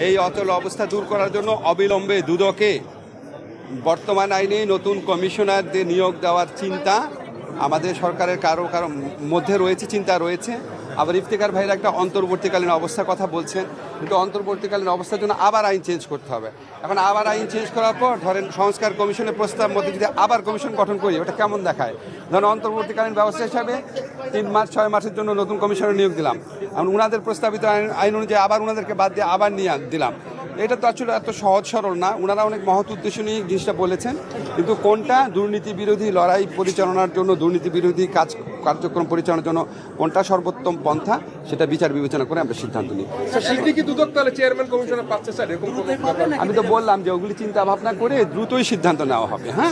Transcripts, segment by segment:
এই অচল অবস্থা দূর করার জন্য অবিলম্বে দুদকে বর্তমান আইনে নতুন কমিশনারদের নিয়োগ দেওয়ার চিন্তা আমাদের সরকারের কারো মধ্যে রয়েছে, চিন্তা রয়েছে। আবার ইফতেখার ভাইরা একটা অন্তর্বর্তীকালীন অবস্থার কথা বলছেন, কিন্তু অন্তর্বর্তীকালীন অবস্থার জন্য আবার আইন চেঞ্জ করতে হবে। এখন আবার আইন চেঞ্জ করার পর ধরেন সংস্কার কমিশনের প্রস্তাব মধ্যে যদি আবার কমিশন গঠন করি, ওটা কেমন দেখায়? ধরেন অন্তর্বর্তীকালীন ব্যবস্থা হিসাবে 3 মাস 6 মাসের জন্য নতুন কমিশনার নিয়োগ দিলাম, এখন ওনাদের প্রস্তাবিত আইন অনুযায়ী আবার ওনাদেরকে বাদ দিয়ে আবার নিয়ে দিলাম। এটা তো আসলে এত সহজ সরল না। ওনারা অনেক মহৎ উদ্দেশ্য নিয়ে জিনিসটা বলেছেন, কিন্তু কোনটা দুর্নীতি বিরোধী লড়াই পরিচালনার জন্য, দুর্নীতি বিরোধী কার্যক্রম পরিচালনার জন্য কোনটা সর্বোত্তম পন্থা, সেটা বিচার বিবেচনা করে আমরা সিদ্ধান্ত নিই। আমি তো বললাম যে ওগুলি চিন্তা ভাবনা করে দ্রুতই সিদ্ধান্ত নেওয়া হবে। হ্যাঁ,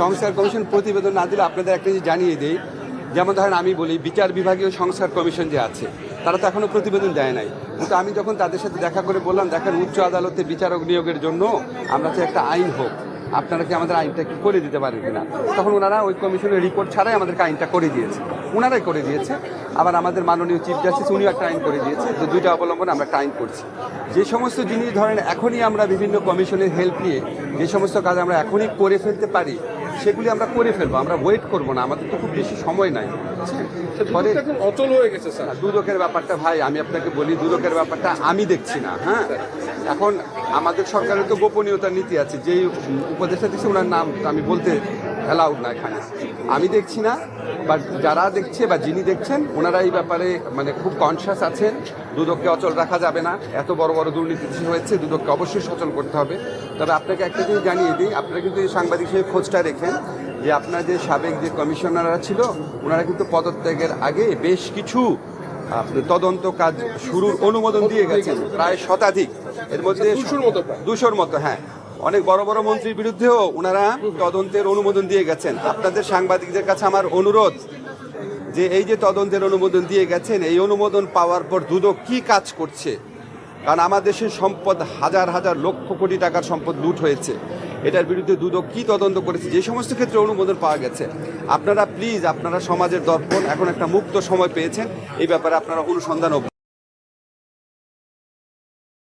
সংস্কার কমিশন প্রতিবেদন না দিলে আপনাদের একটা জিনিস জানিয়ে দেই, যেমন ধরেন আমি বলি বিচার বিভাগীয় সংস্কার কমিশন যে আছে তারা তো এখনও প্রতিবেদন দেয় নাই, কিন্তু আমি যখন তাদের সাথে দেখা করে বললাম দেখেন উচ্চ আদালতে বিচারক নিয়োগের জন্য আমরা তো একটা আইন হোক, আপনারা কি আমাদের আইনটা কি করে দিতে পারেন কিনা, তখন ওনারা ওই কমিশনের রিপোর্ট ছাড়াই আমাদেরকে আইনটা করে দিয়েছে, ওনারাই করে দিয়েছে। আবার আমাদের মাননীয় চিফ জাস্টিস উনিও একটা আইন করে দিয়েছে, যে দুইটা অবলম্বনে আমরা একটা আইন করছি। যে সমস্ত জিনিস ধরেন এখনই আমরা বিভিন্ন কমিশনের হেল্প নিয়ে যে সমস্ত কাজ আমরা এখনই করে ফেলতে পারি সেগুলি আমরা করে ফেলবো, আমরা ওয়েট করবো না, আমাদের তো খুব বেশি সময় নাই। পরে অচল হয়ে গেছে স্যার দুদকের ব্যাপারটা ভাই আমি আপনাকে বলি, দুদকের ব্যাপারটা আমি দেখছি না। হ্যাঁ, এখন আমাদের সরকারের তো গোপনীয়তার নীতি আছে, যেই উপদেষ্টা দিচ্ছে ওনার নাম আমি বলতে অ্যালাউড না এখানে, আমি দেখছি না, বা যারা দেখছে বা যিনি দেখছেন ওনারা এই ব্যাপারে মানে খুব কনসিয়াস আছেন। দুদককে অচল রাখা যাবে না, এত বড় বড় দুর্নীতি হয়েছে, দুদককে অবশ্যই সচল করতে হবে। তবে আপনাকে একটা জিনিস জানিয়ে দিই, আপনারা কিন্তু এই সাংবাদিক হিসেবে খোঁজটা রেখেন যে আপনার যে সাবেক যে কমিশনাররা ছিল ওনারা কিন্তু পদত্যাগের আগে বেশ কিছু তদন্ত কাজ শুরুর অনুমোদন দিয়ে গেছেন, প্রায় শতাধিক, এর মধ্যে 200-র মতো। হ্যাঁ, অনেক বড় বড় মন্ত্রীর বিরুদ্ধেও ওনারা তদন্তের অনুমোদন দিয়ে গেছেন। আপনাদের সাংবাদিকদের কাছে আমার অনুরোধ যে এই যে তদন্তের অনুমোদন দিয়ে গেছেন, এই অনুমোদন পাওয়ার পর দুদক কি কাজ করছে, কারণ আমার দেশের সম্পদ হাজার হাজার লক্ষ কোটি টাকার সম্পদ লুট হয়েছে, এটার বিরুদ্ধে দুদক কি তদন্ত করেছে, যে সমস্ত ক্ষেত্রে অনুমোদন পাওয়া গেছে, আপনারা প্লিজ, আপনারা সমাজের দর্পণ, এখন একটা মুক্ত সময় পেয়েছেন, এই ব্যাপারে আপনারা অনুসন্ধান